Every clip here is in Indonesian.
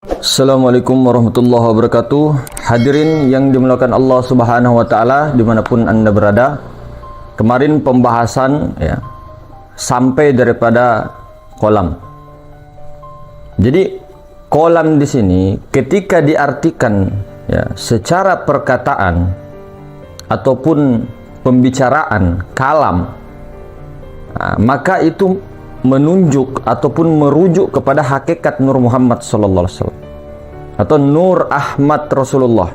Assalamualaikum warahmatullahi wabarakatuh. Hadirin yang dimuliakan Allah Subhanahu wa taala dimanapun Anda berada. Kemarin pembahasan sampai daripada kolam. Jadi kolam di sini ketika diartikan secara perkataan ataupun pembicaraan kalam, maka itu menunjuk ataupun merujuk kepada hakikat Nur Muhammad sallallahu alaihi wasallam atau Nur Ahmad Rasulullah.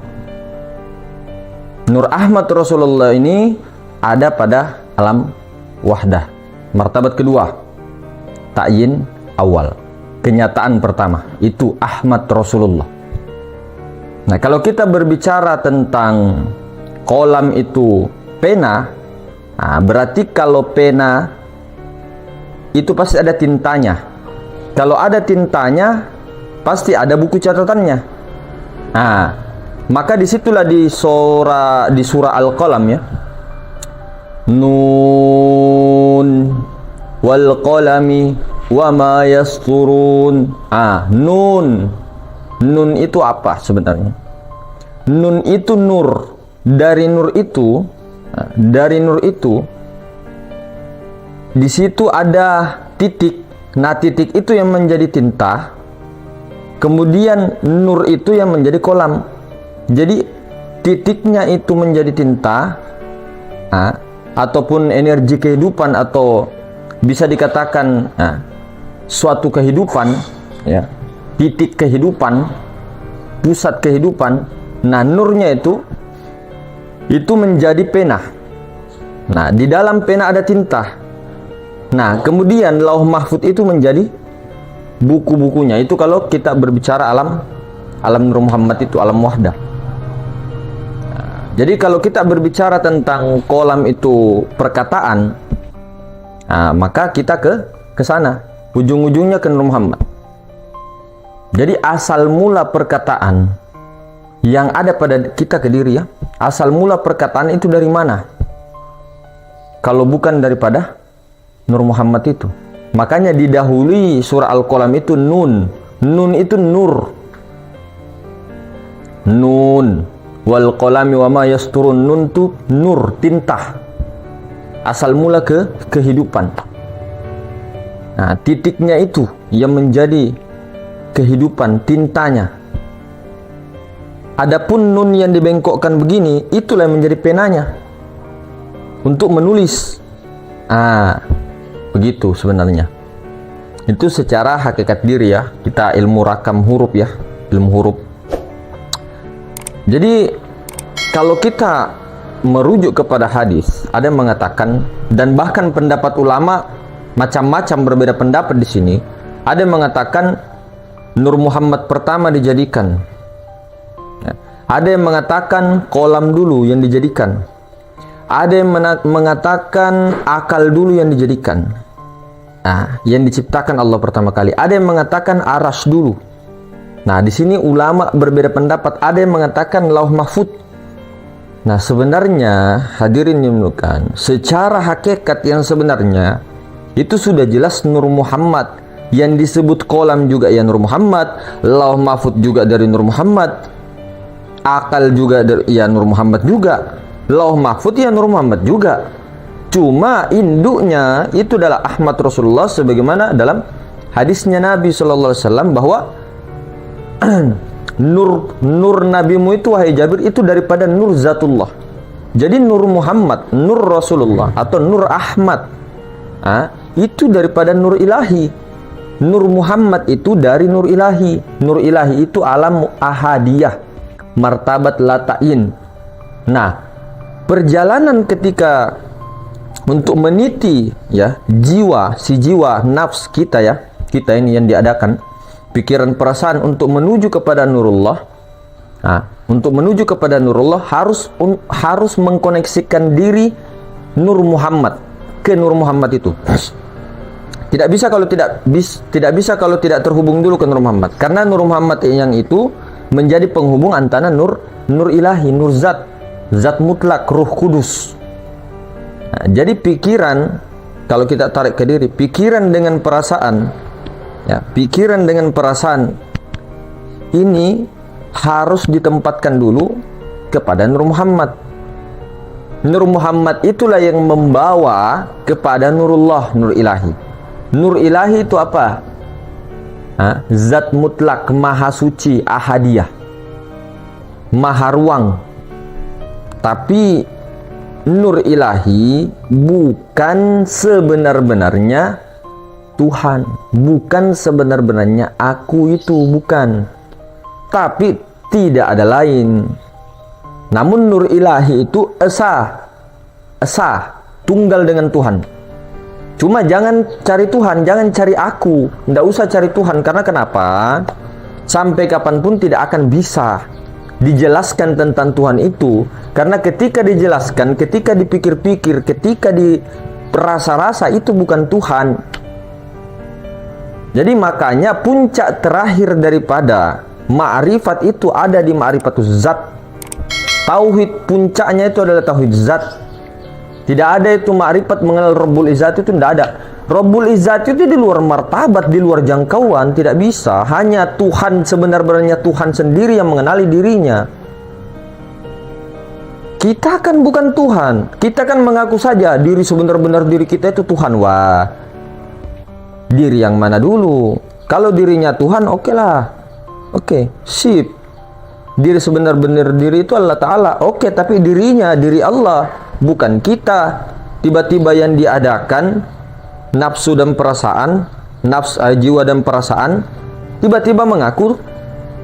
Nur Ahmad Rasulullah ini ada pada alam wahdah, martabat kedua, ta'yin awal, kenyataan pertama, itu Ahmad Rasulullah. Nah, kalau kita berbicara tentang kolam itu pena, berarti kalau pena itu pasti ada tintanya. Kalau ada tintanya, pasti ada buku catatannya. Maka disitulah di surah Al-Qalam Nun wal qalami wa ma yasturun. Nun itu apa sebenarnya? Nun itu nur. Dari nur itu di situ ada titik. Nah, titik itu yang menjadi tinta. Kemudian nur itu yang menjadi kolam. Jadi titiknya itu menjadi tinta, ataupun energi kehidupan, atau bisa dikatakan suatu kehidupan, titik kehidupan, pusat kehidupan. Nah, nurnya itu menjadi pena. Nah, di dalam pena ada tinta. Nah, kemudian Lauh Mahfud itu menjadi buku-bukunya. Itu kalau kita berbicara alam Nur Muhammad itu alam wahdah. Jadi kalau kita berbicara tentang kolam itu perkataan, maka kita ke sana, ujung-ujungnya ke Nur Muhammad. Jadi asal mula perkataan yang ada pada kita ke diri, asal mula perkataan itu dari mana? Kalau bukan daripada Nur Muhammad itu. Makanya didahului surah Al-Qalam itu nun. Nun itu nur. Nun wal qalami wa ma yasturun. Nun itu nur, tinta. Asal mula kehidupan. Nah, titiknya itu yang menjadi kehidupan, tintanya. Adapun nun yang dibengkokkan begini, itulah yang menjadi penanya untuk menulis. Begitu sebenarnya. Itu secara hakikat diri kita ilmu rakam huruf ilmu huruf. Jadi kalau kita merujuk kepada hadis, ada yang mengatakan, dan bahkan pendapat ulama macam-macam, berbeda pendapat di sini. Ada yang mengatakan Nur Muhammad pertama dijadikan. Ada yang mengatakan kolam dulu yang dijadikan. Ada yang mengatakan akal dulu yang dijadikan. Yang diciptakan Allah pertama kali. Ada yang mengatakan aras dulu. Nah, di sini ulama berbeda pendapat. Ada yang mengatakan Lauh Mahfud. Nah, sebenarnya hadirin dimuliakan, secara hakikat yang sebenarnya itu sudah jelas Nur Muhammad. Yang disebut kolam juga Nur Muhammad, Lauh Mahfud juga dari Nur Muhammad, akal juga dari Nur Muhammad juga, Lauh Mahfud Nur Muhammad juga. Cuma induknya itu adalah Ahmad Rasulullah, sebagaimana dalam hadisnya Nabi sallallahu alaihi wasallam bahwa nur nabimu itu, wahai Jabir, itu daripada nur zatullah. Jadi Nur Muhammad, Nur Rasulullah atau Nur Ahmad, itu daripada nur ilahi. Nur Muhammad itu dari nur ilahi. Nur ilahi itu alam ahadiyah, martabat latain. Nah, perjalanan ketika untuk meniti jiwa nafs kita kita ini yang diadakan pikiran perasaan untuk menuju kepada nurullah. Untuk menuju kepada nurullah harus mengkoneksikan diri Nur Muhammad ke Nur Muhammad itu. Tidak bisa kalau tidak terhubung dulu ke Nur Muhammad, karena Nur Muhammad yang itu menjadi penghubung antara nur ilahi, nur zat mutlak, ruh kudus. Jadi pikiran, kalau kita tarik ke diri, pikiran dengan perasaan ini harus ditempatkan dulu kepada Nur Muhammad. Nur Muhammad itulah yang membawa kepada Nurullah, Nur Ilahi. Nur Ilahi itu apa? Zat mutlak, maha suci, ahadiyah, maha ruang. Tapi Nur Ilahi bukan sebenar-benarnya Tuhan, bukan sebenar-benarnya aku itu, bukan. Tapi tidak ada lain. Namun Nur Ilahi itu esa, tunggal dengan Tuhan. Cuma jangan cari Tuhan, jangan cari aku. Nggak usah cari Tuhan, karena kenapa? Sampai kapanpun tidak akan bisa dijelaskan tentang Tuhan itu. Karena ketika dijelaskan, ketika dipikir-pikir, ketika dirasa-rasa, itu bukan Tuhan. Jadi makanya puncak terakhir daripada ma'rifat itu ada di ma'rifatuz zat. Tauhid puncaknya itu adalah tauhid zat. Tidak ada itu ma'rifat mengenal Rabbul Izzat, itu tidak ada. Rabbul Izzat itu di luar martabat, di luar jangkauan, tidak bisa. Hanya Tuhan, sebenar-benarnya Tuhan sendiri yang mengenali dirinya. Kita kan bukan Tuhan. Kita kan mengaku saja diri sebenar-benar diri kita itu Tuhan. Wah, diri yang mana dulu? Kalau dirinya Tuhan, oke lah. Oke, sip. Diri sebenar-benar diri itu Allah Ta'ala. Oke, tapi dirinya, diri Allah, bukan kita. Tiba-tiba yang diadakan nafsu dan perasaan, jiwa dan perasaan, tiba-tiba mengaku.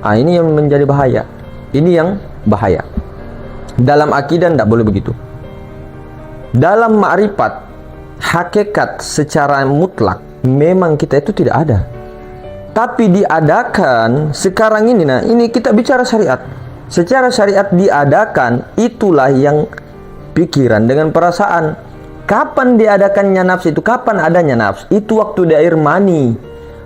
Ini yang menjadi bahaya. Ini yang bahaya. Dalam akidah tidak boleh begitu. Dalam ma'rifat, hakikat secara mutlak, memang kita itu tidak ada. Tapi diadakan sekarang ini, nah ini kita bicara syariat. Secara syariat diadakan, itulah yang pikiran dengan perasaan. Kapan diadakannya nafsu itu? Kapan adanya nafsu? Itu waktu di air mani.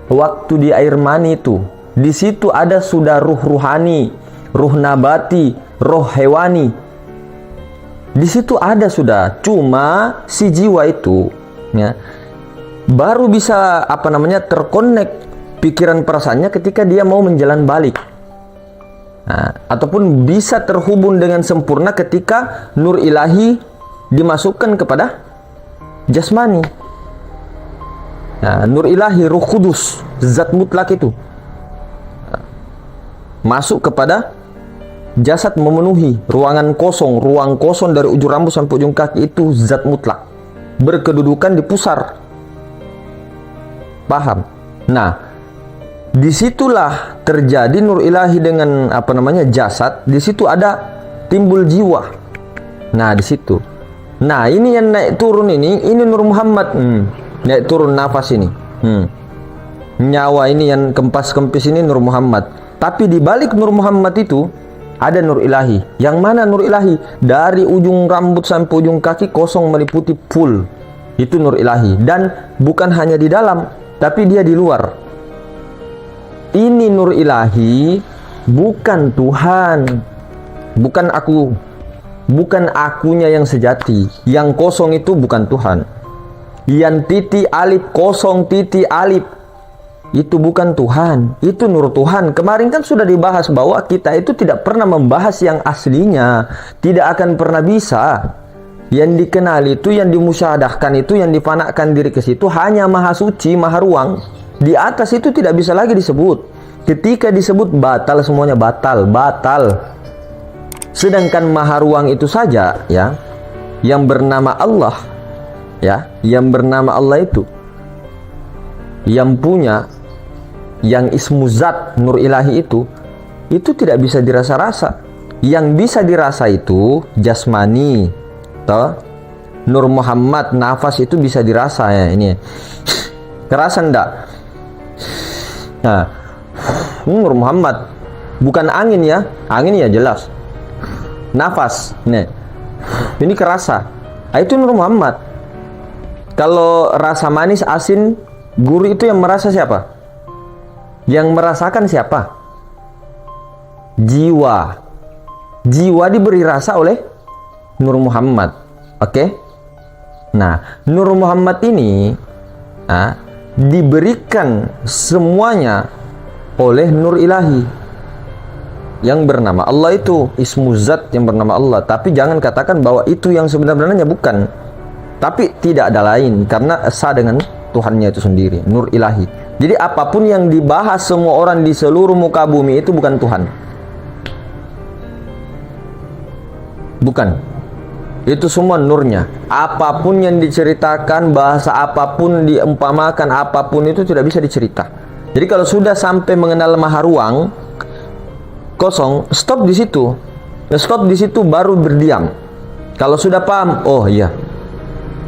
Waktu di air mani itu. Di situ ada sudah ruh ruhani, ruh nabati, roh hewani. Di situ ada sudah. Cuma si jiwa itu ya, baru bisa terkonek pikiran perasaannya ketika dia mau menjalan balik. Ataupun bisa terhubung dengan sempurna ketika Nur Ilahi dimasukkan kepada jasmani. Nur Ilahi, Ruh Kudus, zat mutlak itu masuk kepada jasad, memenuhi ruang kosong dari ujung rambut sampai ujung kaki, itu zat mutlak, berkedudukan di pusar. Paham? Nah, disitulah terjadi Nur Ilahi dengan jasad. Di situ ada timbul jiwa. Nah, di situ. Nah, ini yang naik turun ini Nur Muhammad. Naik turun nafas ini. Nyawa ini yang kempas-kempis ini Nur Muhammad. Tapi di balik Nur Muhammad itu ada Nur Ilahi. Yang mana Nur Ilahi? Dari ujung rambut sampai ujung kaki kosong meliputi full. Itu Nur Ilahi. Dan bukan hanya di dalam, tapi dia di luar. Ini Nur Ilahi, bukan Tuhan, bukan aku, bukan akunya yang sejati. Yang kosong itu bukan Tuhan. Yang titik alif, kosong titik alif, itu bukan Tuhan, itu Nur Tuhan. Kemarin kan sudah dibahas bahwa kita itu tidak pernah membahas yang aslinya, tidak akan pernah bisa. Yang dikenal itu, yang dimusyahadahkan itu, yang difanakkan diri ke situ hanya Maha Suci, Maha Ruang. Di atas itu tidak bisa lagi disebut. Ketika disebut batal, semuanya batal. Sedangkan Maha Ruang itu saja ya, yang bernama Allah ya, yang bernama Allah itu, yang punya, yang ismu zat Nur Ilahi itu tidak bisa dirasa-rasa. Yang bisa dirasa itu jasmani, toh. Nur Muhammad, nafas itu bisa dirasa ya, ini. Kerasa ndak? Nah, Nur Muhammad, bukan angin ya. Angin ya jelas. Nafas, nih. Ini kerasa. Itu Nur Muhammad. Kalau rasa manis, asin, gurih itu yang merasa siapa? Yang merasakan siapa? Jiwa. Jiwa diberi rasa oleh Nur Muhammad. Oke? Nah, Nur Muhammad ini diberikan semuanya oleh Nur Ilahi. yang bernama Allah itu, ismu zat yang bernama Allah. Tapi jangan katakan bahwa itu yang sebenarnya, bukan. Tapi tidak ada lain, karena esa dengan Tuhannya itu sendiri, nur ilahi. Jadi apapun yang dibahas semua orang di seluruh muka bumi itu bukan Tuhan. Bukan. Itu semua nurnya. Apapun yang diceritakan, bahasa apapun, diumpamakan apapun, itu tidak bisa dicerita. Jadi kalau sudah sampai mengenal maha ruang, kosong, stop di situ. Stop di situ baru berdiam. Kalau sudah paham, oh iya,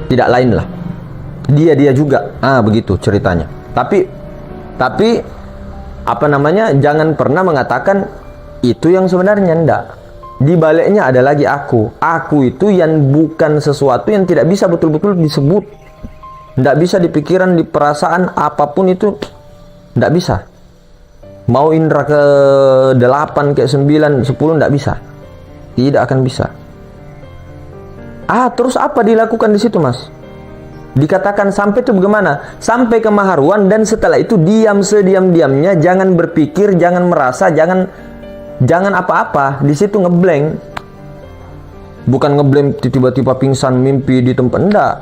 tidak lain lah, dia juga. Begitu ceritanya. Tapi apa namanya? Jangan pernah mengatakan itu yang sebenarnya, enggak. Di baliknya ada lagi aku. Aku itu yang bukan sesuatu yang tidak bisa betul-betul disebut. Tidak bisa di pikiran, di perasaan, apapun itu tidak bisa. Mau indra ke 8, ke 9, 10 tidak bisa. Tidak akan bisa. Terus apa dilakukan di situ, Mas? Dikatakan sampai itu bagaimana? Sampai ke maharuan, dan setelah itu diam sediam-diamnya, jangan berpikir, jangan merasa, jangan apa-apa. Di situ ngeblank. Bukan ngeblank tiba-tiba pingsan, mimpi di tempat, enggak.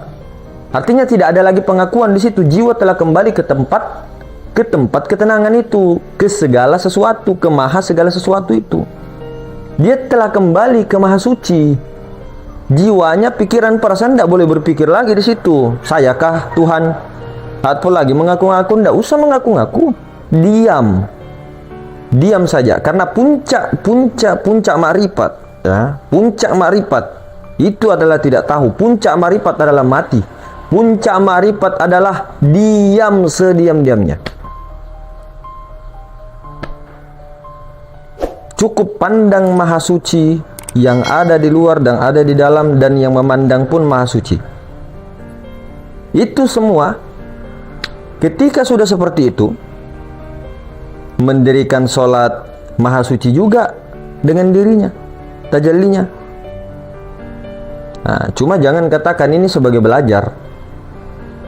Artinya tidak ada lagi pengakuan di situ. Jiwa telah kembali ke tempat ketenangan itu, ke segala sesuatu, ke maha segala sesuatu itu. Dia telah kembali ke maha suci. Jiwanya, pikiran, perasaan tidak boleh berpikir lagi di situ. Sayakah Tuhan? Atau lagi mengaku-ngaku? Tidak usah mengaku-ngaku. Diam saja, karena puncak makrifat, ya, puncak makrifat itu adalah tidak tahu. Puncak makrifat adalah mati. Puncak makrifat adalah diam sediam-diamnya. Cukup pandang maha suci yang ada di luar dan ada di dalam, dan yang memandang pun maha suci. Itu semua ketika sudah seperti itu, mendirikan sholat, maha suci juga dengan dirinya, tajallinya. Cuma jangan katakan ini sebagai belajar.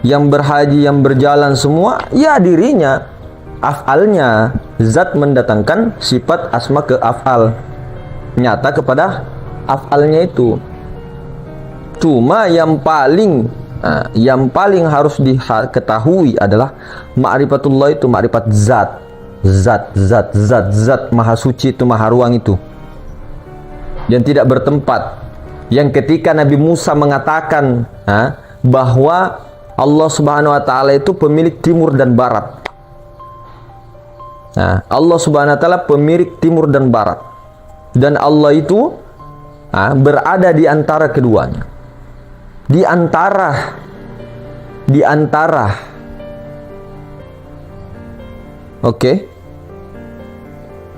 Yang berhaji, yang berjalan semua, ya dirinya, af'alnya. Zat mendatangkan sifat asma ke af'al, nyata kepada af'alnya itu. Cuma yang paling harus diketahui adalah ma'rifatullah itu, ma'rifat zat. Zat maha suci itu, maha ruang itu, yang tidak bertempat. Yang ketika Nabi Musa mengatakan bahwa Allah Subhanahu wa taala itu pemilik timur dan barat. Allah Subhanahu wa taala pemilik timur dan barat, dan Allah itu berada di antara keduanya. Di antara oke.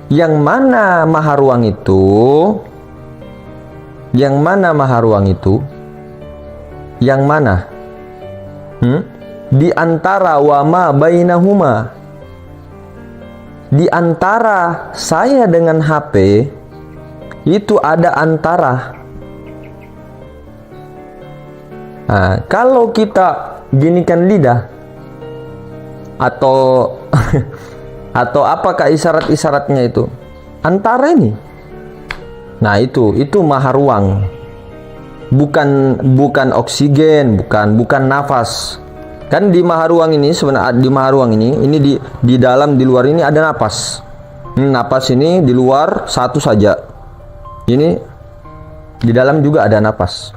Yang mana maha ruang itu? Yang mana maha ruang itu? Yang mana? Di antara wa ma bainahuma. Di antara saya dengan HP itu ada antara. Kalau kita ginikan lidah atau atau apakah isyarat-isyaratnya itu? Antara ini. Nah, itu maha ruang. Bukan oksigen, bukan nafas. Kan di maha ruang ini, sebenarnya di maha ruang ini di dalam, di luar ini ada napas. Napas ini di luar satu saja. Ini di dalam juga ada napas.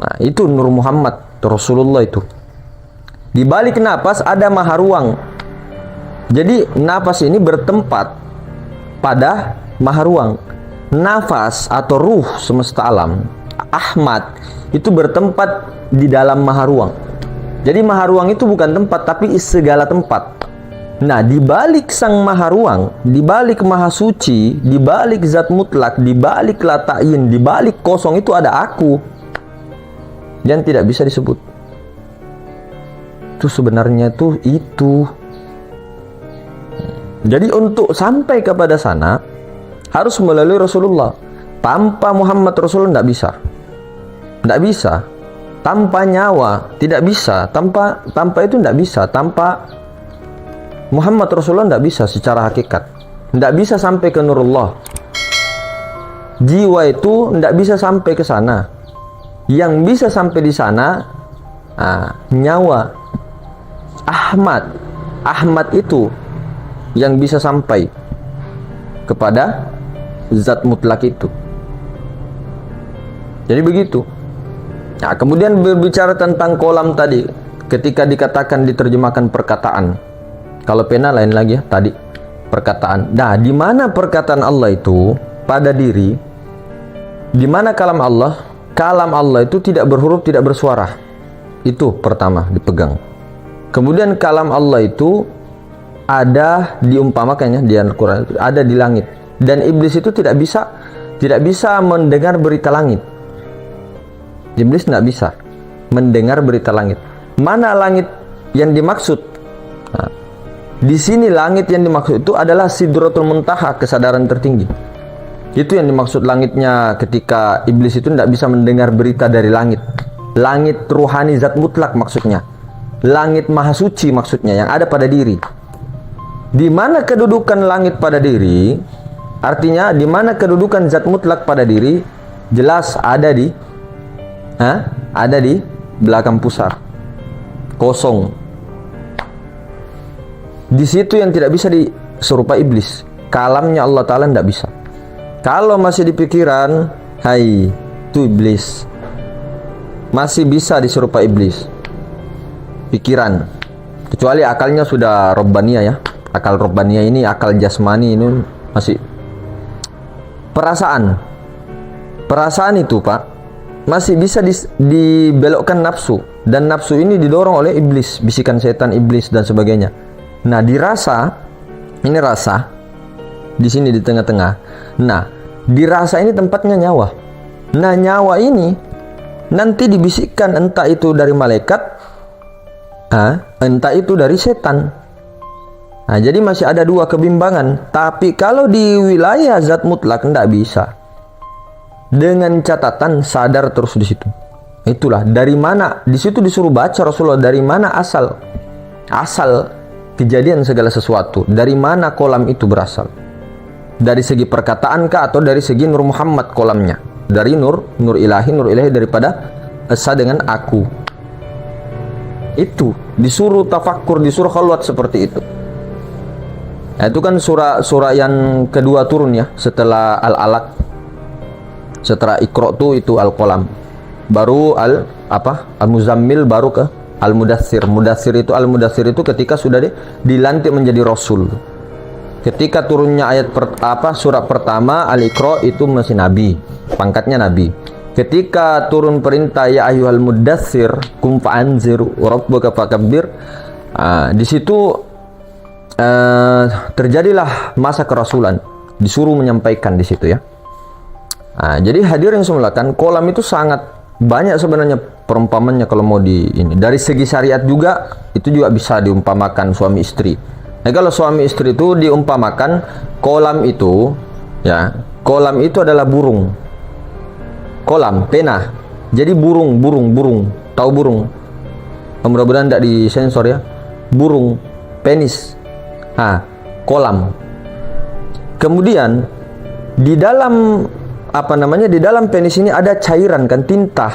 Nah, itu Nur Muhammad Rasulullah itu. Di balik napas ada maha ruang. Jadi napas ini bertempat pada maha ruang. Nafas atau ruh semesta alam, Ahmad, itu bertempat di dalam maha ruang. Jadi maha ruang itu bukan tempat, tapi segala tempat. Nah, di balik sang maha ruang, di balik maha suci, di balik zat mutlak, di balik latayin, di balik kosong itu ada aku yang tidak bisa disebut. Itu sebenarnya itu. Jadi untuk sampai kepada sana harus melalui Rasulullah. Tanpa Muhammad Rasulullah tidak bisa. Tidak bisa. Tanpa nyawa tidak bisa. Tanpa itu tidak bisa. Tanpa Muhammad Rasulullah tidak bisa secara hakikat. tidak bisa sampai ke nurullah. Jiwa itu tidak bisa sampai ke sana. Yang bisa sampai di sana nyawa. Ahmad itu yang bisa sampai kepada zat mutlak itu. Jadi begitu. Nah, kemudian berbicara tentang kolam tadi, ketika dikatakan diterjemahkan perkataan. Kalau pena lain lagi ya, tadi perkataan. Nah, di mana perkataan Allah itu pada diri? Di mana kalam Allah? Kalam Allah itu tidak berhuruf, tidak bersuara. Itu pertama dipegang. Kemudian kalam Allah itu ada diumpamakannya di Al-Quran, ada di langit. Dan iblis itu tidak bisa mendengar berita langit. Iblis tidak bisa mendengar berita langit. Mana langit yang dimaksud? Nah, di sini langit yang dimaksud itu adalah Sidratul Muntaha, kesadaran tertinggi. Itu yang dimaksud langitnya ketika iblis itu tidak bisa mendengar berita dari langit. Langit ruhani zat mutlak maksudnya. Langit maha suci maksudnya, yang ada pada diri. Di mana kedudukan langit pada diri? Artinya di mana kedudukan zat mutlak pada diri? Jelas ada di belakang pusar, kosong. Di situ yang tidak bisa diserupai iblis. Kalamnya Allah Ta'ala tidak bisa. Kalau masih di pikiran, hai, itu iblis. Masih bisa diserupai iblis. Pikiran. Kecuali akalnya sudah robbaniyah ya. Akal robbaniyah ini, akal jasmani ini masih. Perasaan itu Pak, masih bisa dibelokkan nafsu, dan nafsu ini didorong oleh iblis, bisikan setan iblis dan sebagainya. Nah, dirasa, ini rasa di sini di tengah-tengah. Nah, dirasa ini tempatnya nyawa. Nah, nyawa ini nanti dibisikkan entah itu dari malaikat, entah itu dari setan. Nah, jadi masih ada dua kebimbangan. Tapi kalau di wilayah zat mutlak tidak bisa. Dengan catatan sadar terus di situ. Itulah dari mana, di situ disuruh baca Rasulullah dari mana asal kejadian segala sesuatu. Dari mana kolam itu berasal? Dari segi perkataan kah atau dari segi Nur Muhammad kolamnya? Dari nur ilahi daripada esa dengan aku. Itu disuruh tafakkur, disuruh khalwat seperti itu. Nah, itu kan surah yang kedua turun ya setelah Al-Alaq. Setelah Iqra itu Al-Qalam. Baru Al-Muzammil, baru ke Al-Mudaththir. Al-Mudaththir itu ketika sudah dilantik menjadi rasul. Ketika turunnya ayat surat pertama Al-Iqra itu masih nabi, pangkatnya nabi. Ketika turun perintah ya ayyuhal mudaththir qum fa'anzir rabbaka fakabbir, di situ terjadilah masa kerasulan, disuruh menyampaikan di situ ya. Jadi hadirin semulakan, kolam itu sangat banyak sebenarnya perumpamannya kalau mau ini. Dari segi syariat juga itu juga bisa diumpamakan suami istri. Nah, kalau suami istri itu diumpamakan kolam itu ya, kolam itu adalah burung. Kolam pena. Jadi burung. Tahu burung? Mudah-mudahan tidak disensor ya. Burung, penis. Kolam. Kemudian di dalam di dalam penis ini ada cairan kan, tinta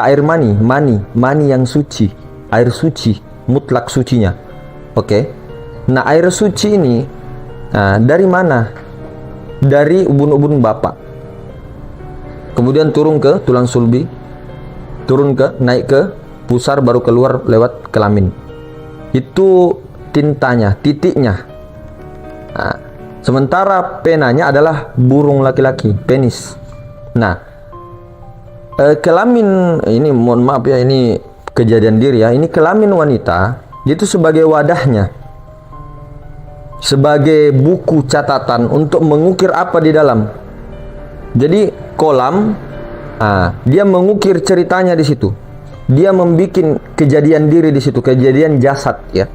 air mani yang suci, air suci, mutlak sucinya. Oke. Nah, air suci ini dari mana? Dari ubun-ubun bapak. Kemudian turun ke tulang sulbi, naik ke pusar, baru keluar lewat kelamin. Itu tintanya, titiknya. Sementara penanya adalah burung laki-laki, penis. Nah, kelamin ini, mohon maaf ya, ini kejadian diri ya. Ini kelamin wanita itu sebagai wadahnya, sebagai buku catatan untuk mengukir apa di dalam. Jadi kolam, dia mengukir ceritanya di situ. Dia membuat kejadian diri di situ, kejadian jasad ya.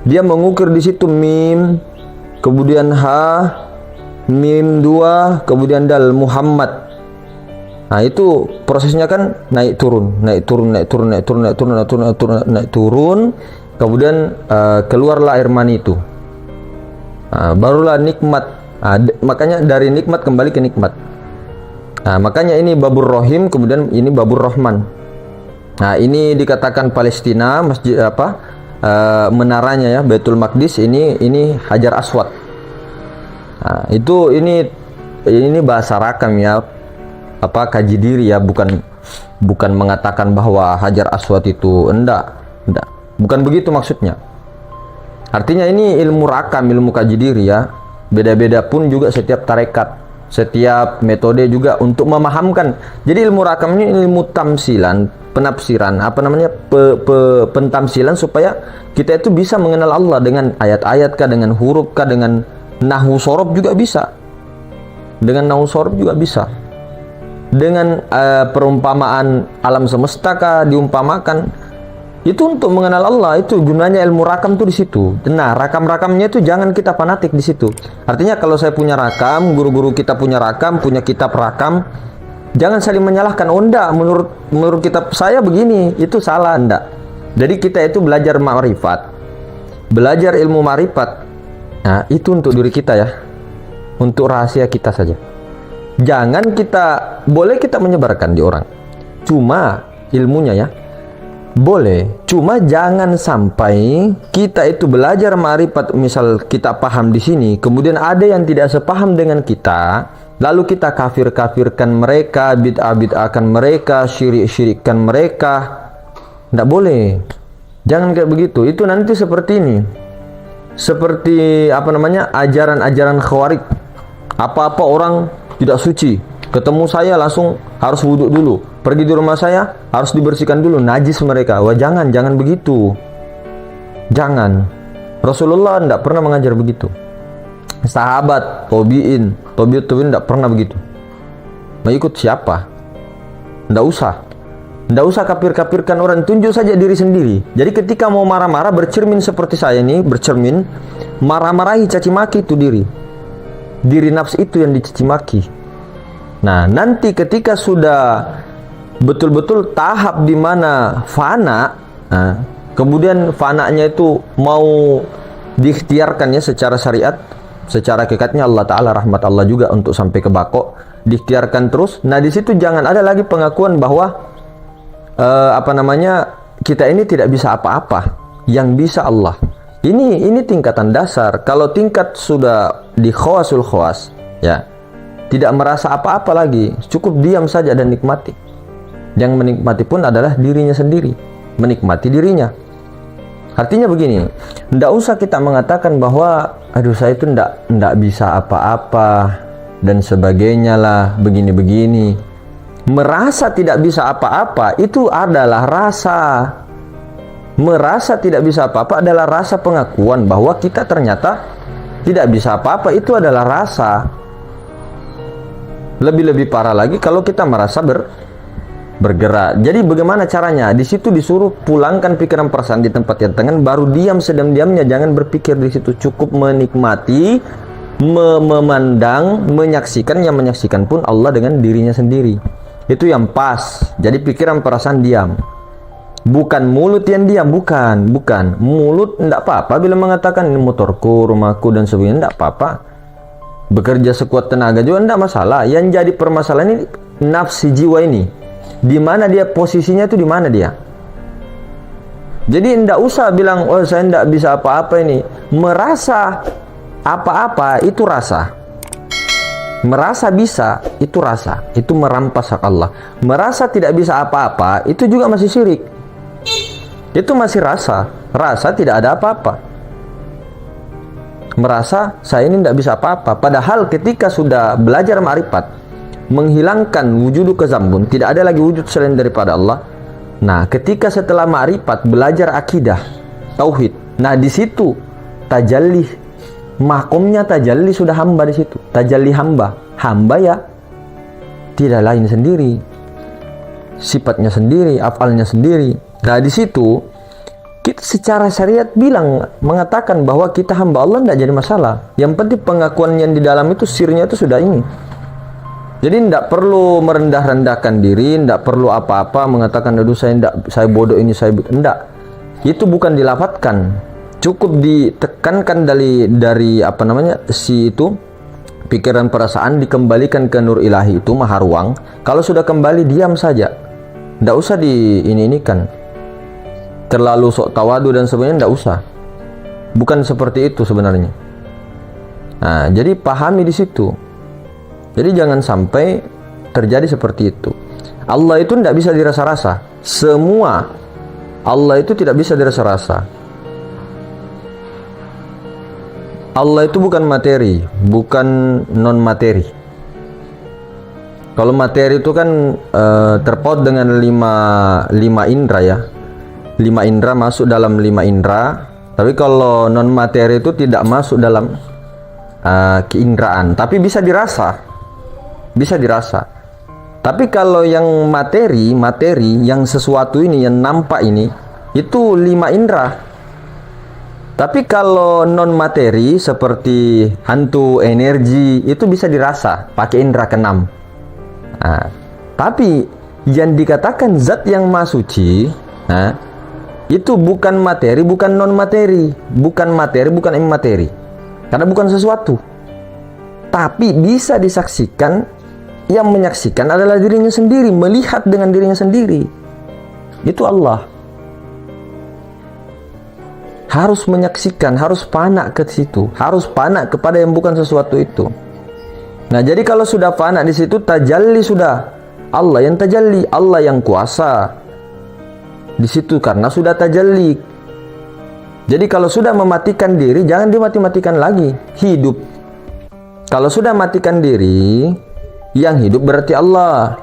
Dia mengukir di situ mim, kemudian ha, mim 2, kemudian dal Muhammad. Nah, itu prosesnya kan naik turun. Kemudian keluarlah air mani itu. barulah nikmat. Makanya dari nikmat kembali ke nikmat. Makanya ini babur rohim, kemudian ini babur rahman. Nah, ini dikatakan Palestina, masjid menaranya ya, Baitul Maqdis, ini Hajar Aswad. Itu ini bahasa rakam ya, kaji diri ya, bukan mengatakan bahwa Hajar Aswad itu enggak, bukan begitu maksudnya. Artinya ini ilmu rakam, ilmu kaji diri ya. Beda-beda pun juga setiap tarekat, setiap metode juga untuk memahamkan. Jadi ilmu rakam ini ilmu tamsilan, penafsiran, pentamsilan supaya kita itu bisa mengenal Allah dengan ayat-ayat kah, dengan huruf kah, dengan nahwu sorob juga bisa. Dengan nahwu sorob juga bisa. Dengan perumpamaan alam semesta kah diumpamakan. Itu untuk mengenal Allah, itu gunanya ilmu rakam tuh di situ. Nah, rakam-rakamnya itu jangan kita fanatik di situ. Artinya kalau saya punya rakam, guru-guru kita punya rakam, punya kitab rakam, jangan saling menyalahkan. Oh enggak, menurut kitab saya begini, itu salah, enggak. Jadi kita itu belajar ma'rifat, belajar ilmu ma'rifat. Nah, itu untuk diri kita ya. Untuk rahasia kita saja. Jangan boleh kita menyebarkan di orang. Cuma ilmunya ya. Boleh, cuma jangan sampai kita itu belajar ma'rifat, misal kita paham di sini, kemudian ada yang tidak sepaham dengan kita, lalu kita kafir-kafirkan mereka, bid'ah-bid'ahkan mereka, syirik-syirikkan mereka. Tidak boleh. Jangan kayak begitu. Itu nanti seperti ini. Seperti ajaran-ajaran khawarij. Apa-apa orang tidak suci, ketemu saya langsung harus wudhu dulu. Pergi di rumah saya harus dibersihkan dulu, najis mereka. Wah, jangan begitu. Jangan. Rasulullah tidak pernah mengajar begitu. Sahabat, tabi'in tidak pernah begitu. Mau ikut siapa? Tidak usah kafir-kafirkan orang, tunjuk saja diri sendiri. Jadi ketika mau marah-marah, bercermin seperti saya ini, marah-marahi, caci maki itu diri nafsu itu yang dicaci maki. Nah, nanti ketika sudah betul-betul tahap di mana fana, kemudian fananya itu mau diikhtiarkan ya secara syariat, secara hakikatnya Allah Ta'ala, rahmat Allah juga untuk sampai ke bako, diikhtiarkan terus. Nah, di situ jangan ada lagi pengakuan bahwa kita ini tidak bisa apa-apa, yang bisa Allah. Ini tingkatan dasar. Kalau tingkat sudah di khawasul khawas ya, tidak merasa apa-apa lagi, cukup diam saja dan nikmati. Yang menikmati pun adalah dirinya sendiri, menikmati dirinya. Artinya begini, tidak usah kita mengatakan bahwa aduh saya itu tidak bisa apa-apa dan sebagainya lah, begini-begini. Merasa tidak bisa apa-apa itu adalah rasa. Merasa tidak bisa apa-apa adalah rasa pengakuan bahwa kita ternyata tidak bisa apa-apa, itu adalah rasa. Lebih-lebih parah lagi kalau kita merasa bergerak. Jadi bagaimana caranya? Di situ disuruh pulangkan pikiran perasaan di tempat yang tenang, baru diam sedam-diamnya, jangan berpikir di situ, cukup menikmati, memandang, menyaksikan. Yang menyaksikan pun Allah dengan dirinya sendiri. Itu yang pas. Jadi pikiran perasaan diam. Bukan mulut yang diam, bukan. Mulut enggak apa-apa bila mengatakan ini motorku, rumahku dan sebagainya, enggak apa-apa. Bekerja sekuat tenaga juga enggak masalah. Yang jadi permasalahan ini nafsi jiwa ini. Di mana dia posisinya itu, di mana dia? Jadi tidak usah bilang oh saya tidak bisa apa-apa ini. Merasa apa-apa itu rasa. Merasa bisa itu rasa. Itu merampas hak Allah. Merasa tidak bisa apa-apa itu juga masih syirik. Itu masih rasa. Rasa tidak ada apa-apa. Merasa saya ini tidak bisa apa-apa. Padahal ketika sudah belajar ma'rifat, menghilangkan wujudu kezambun, tidak ada lagi wujud selain daripada Allah. Nah, ketika setelah ma'rifat belajar akidah, tauhid. Nah, di situ tajalli, makomnya tajalli sudah hamba di situ. Tajalli hamba ya tidak lain sendiri, sifatnya sendiri, afalnya sendiri. Nah, di situ kita secara syariat mengatakan bahwa kita hamba Allah, tidak jadi masalah. Yang penting pengakuan yang di dalam itu, sirnya itu sudah ini. Jadi tidak perlu merendah-rendahkan diri, tidak perlu apa-apa mengatakan aduh saya bodoh ini, tidak. Itu bukan dilafadzkan. cukup ditekankan dari apa namanya, si itu pikiran perasaan dikembalikan ke nur ilahi itu maha ruang. Kalau sudah kembali, diam saja, ndak usah ini-inikan, terlalu sok tawadu dan sebagainya, ndak usah. Bukan seperti itu sebenarnya. Nah, jadi pahami di situ. Jadi jangan sampai terjadi seperti itu. Allah itu tidak bisa dirasa-rasa. Semua Allah itu tidak bisa dirasa-rasa. Allah itu bukan materi, bukan non materi. Kalau materi itu kan terpaut dengan lima indera ya. 5 indera masuk dalam 5 indera. Tapi kalau non materi itu tidak masuk dalam keinderaan, tapi bisa dirasa. Bisa dirasa. Tapi kalau yang materi yang sesuatu ini, yang nampak ini, itu 5 indera. Tapi kalau non materi seperti hantu, energi, itu bisa dirasa pakai indera keenam. Nah, tapi yang dikatakan zat yang maha suci, nah, itu bukan materi, bukan non materi, bukan materi, bukan imateri, karena bukan sesuatu. Tapi bisa disaksikan, yang menyaksikan adalah dirinya sendiri, melihat dengan dirinya sendiri. Itu Allah. Harus menyaksikan, harus fana ke situ, harus fana kepada yang bukan sesuatu itu. Nah, jadi kalau sudah fana di situ, tajalli sudah. Allah yang tajalli, Allah yang kuasa di situ karena sudah tajalli. Jadi kalau sudah mematikan diri, jangan dimati-matikan lagi, hidup. Kalau sudah matikan diri, yang hidup berarti Allah.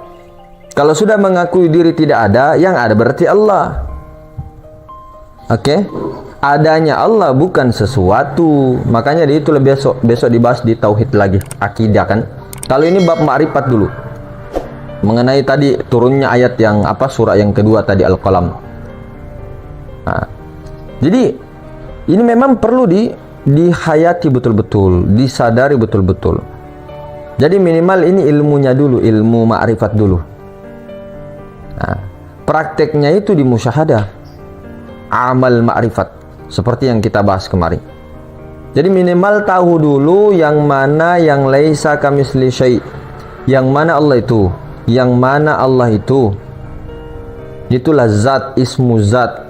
Kalau sudah mengakui diri tidak ada, yang ada berarti Allah. Oke? Adanya Allah bukan sesuatu. Makanya itu besok dibahas di tauhid lagi, akidah kan. Kalau ini bab ma'rifat dulu. Mengenai tadi turunnya ayat yang apa, surah yang kedua tadi, Al-Qalam. Nah, jadi ini memang perlu dihayati betul-betul, disadari betul-betul. Jadi minimal ini ilmunya dulu, ilmu ma'rifat dulu. Nah, prakteknya itu di musyahadah, amal ma'rifat, seperti yang kita bahas kemarin. Jadi minimal tahu dulu yang mana yang laisa kamitsli syai', yang mana Allah itu, yang mana Allah itu. Itulah zat, ismu zat,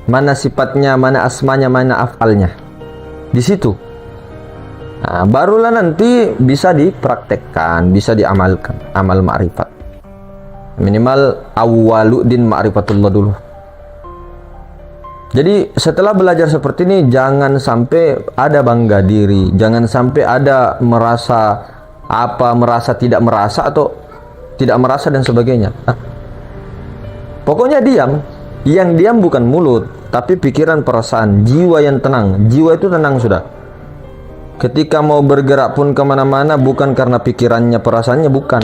mana sifatnya, mana asmanya, mana af'alnya. Di situ. Nah, barulah nanti bisa dipraktekkan, bisa diamalkan, amal ma'rifat. Minimal awwaluddin ma'rifatullah dulu. Jadi setelah belajar seperti ini, jangan sampai ada bangga diri, jangan sampai ada merasa tidak merasa atau tidak merasa dan sebagainya. Nah, pokoknya diam. Yang diam bukan mulut, tapi pikiran, perasaan, jiwa yang tenang. Jiwa itu tenang sudah. Ketika mau bergerak pun kemana-mana, bukan karena pikirannya, perasaannya, bukan.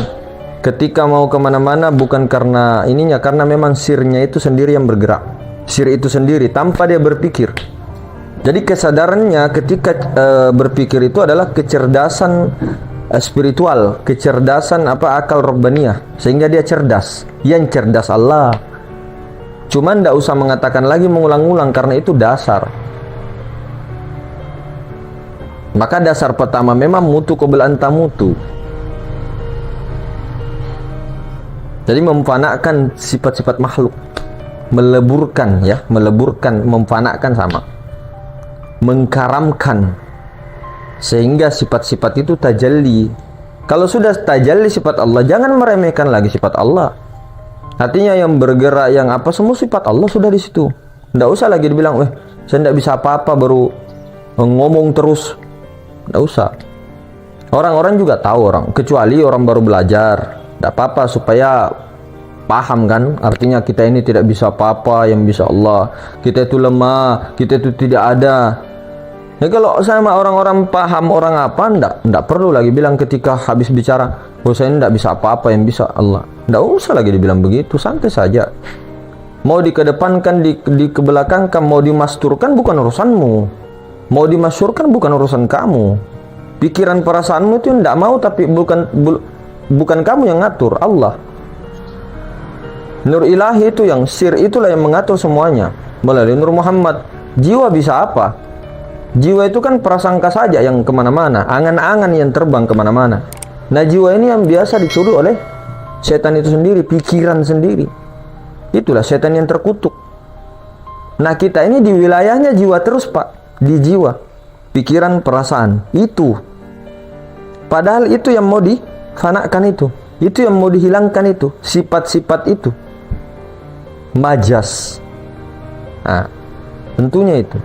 Ketika mau kemana-mana, bukan karena ininya, karena memang sirnya itu sendiri yang bergerak. Sir itu sendiri, tanpa dia berpikir. Jadi kesadarannya ketika berpikir itu adalah kecerdasan spiritual, kecerdasan akal robbaniyah, sehingga dia cerdas. Yang cerdas Allah. Cuman tidak usah mengatakan lagi, mengulang-ulang, karena itu dasar. Maka dasar pertama memang mutu qabla an tamutu. Jadi memfanakan sifat-sifat makhluk, meleburkan ya, meleburkan, memfanakan sama, mengkaramkan, sehingga sifat-sifat itu tajalli. Kalau sudah tajalli sifat Allah, jangan meremehkan lagi sifat Allah. Artinya yang bergerak, yang apa, semua sifat Allah sudah di situ. Tidak usah lagi dibilang, saya tidak bisa apa-apa, baru ngomong terus. Tidak usah. Orang-orang juga tahu, kecuali orang baru belajar. Tidak apa-apa, supaya paham kan. Artinya kita ini tidak bisa apa-apa, yang bisa Allah. Kita itu lemah, kita itu tidak ada. Ya kalau sama orang-orang paham, orang apa, tidak perlu lagi bilang ketika habis bicara, saya ini tidak bisa apa-apa, yang bisa Allah. Tidak usah lagi dibilang begitu, santai saja. Mau dikedepankan, dikebelakangkan, mau dimasturkan, bukan urusanmu. Mau dimasyurkan, bukan urusan kamu. Pikiran perasaanmu itu tidak mau, tapi bukan kamu yang ngatur, Allah. Nur ilahi itu yang sir, itulah yang mengatur semuanya melalui Nur Muhammad. Jiwa bisa apa? Jiwa itu kan prasangka saja yang kemana-mana, angan-angan yang terbang kemana-mana. Nah, jiwa ini yang biasa dicuri oleh setan itu sendiri, pikiran sendiri. Itulah setan yang terkutuk. Nah, kita ini di wilayahnya jiwa terus, Pak. Di jiwa, pikiran, perasaan. Itu. Padahal itu yang mau difanakan itu. Itu yang mau dihilangkan itu. Sifat-sifat itu. Majas. Nah, tentunya itu.